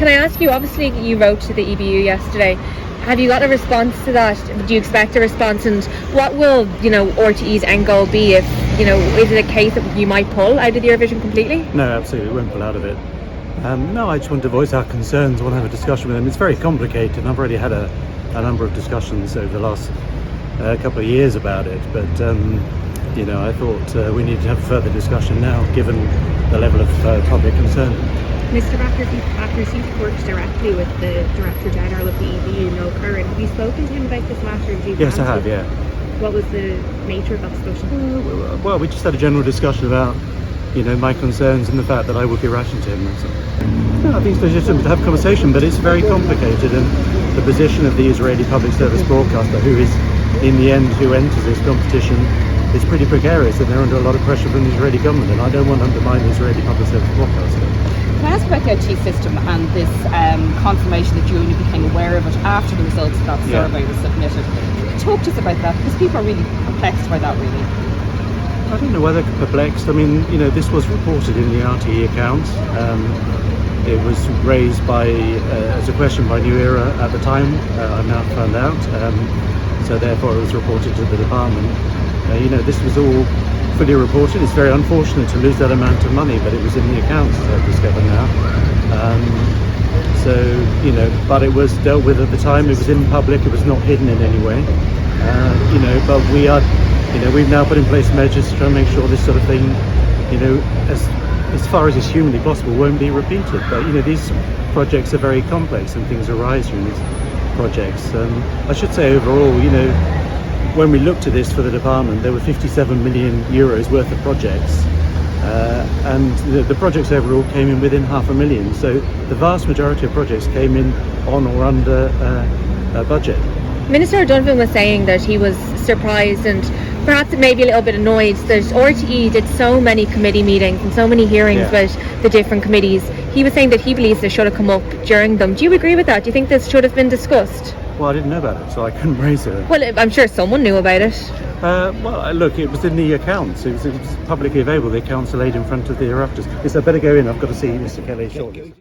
can I ask you, obviously you wrote to the EBU yesterday. Have you got a response to that? Do you expect a response? And what will, RTE's end goal be if, is it a case that you might pull out of the Eurovision completely? No, absolutely, we won't pull out of it. No, I just want to voice our concerns. I want to have a discussion with them. It's very complicated, and I've already had a number of discussions over the last couple of years about it. But, I thought we needed to have a further discussion now, given the level of public concern. Mr. Bakhurst, you've worked directly with the Director General of the EBU, Noel Curran. Have you spoken to him about this matter? Yes, I have, yeah. What was the nature of that discussion? Well, we just had a general discussion about, my concerns and the fact that I would be rationed to him. I think it's legitimate to have a conversation, but it's very complicated, and the position of the Israeli public service broadcaster, who is, in the end, who enters this competition, is pretty precarious, and they're under a lot of pressure from the Israeli government, and I don't want to undermine the Israeli public service broadcaster. Can I ask about the IT system and this confirmation that you only became aware of it after the results of that survey was submitted? Talk to us about that, because people are really perplexed by that, really. I don't know whether perplexed. I mean, this was reported in the RTE accounts. It was raised as a question by New Era at the time, I've now found out. So therefore it was reported to the department. This was all fully reported. It's very unfortunate to lose that amount of money, but it was in the accounts, as I've discovered now. But it was dealt with at the time. It was in public. It was not hidden in any way. But we are, we've now put in place measures to try and make sure this sort of thing, as far as is humanly possible, won't be repeated. But these projects are very complex, and things arise during these projects. I should say overall, when we looked at this for the department, there were 57 million euros worth of projects, and the projects overall came in within $500,000. So the vast majority of projects came in on or under budget. Minister O'Donovan was saying that he was surprised and perhaps maybe a little bit annoyed that RTE did so many committee meetings and so many hearings with the different committees. He was saying that he believes this should have come up during them. Do you agree with that? Do you think this should have been discussed? Well, I didn't know about it, so I couldn't raise it. Well, I'm sure someone knew about it. Look, it was in the accounts. It was publicly available. The accounts are laid in front of the eruptors. Yes, I better go in. I've got to see Mr. Kelly shortly.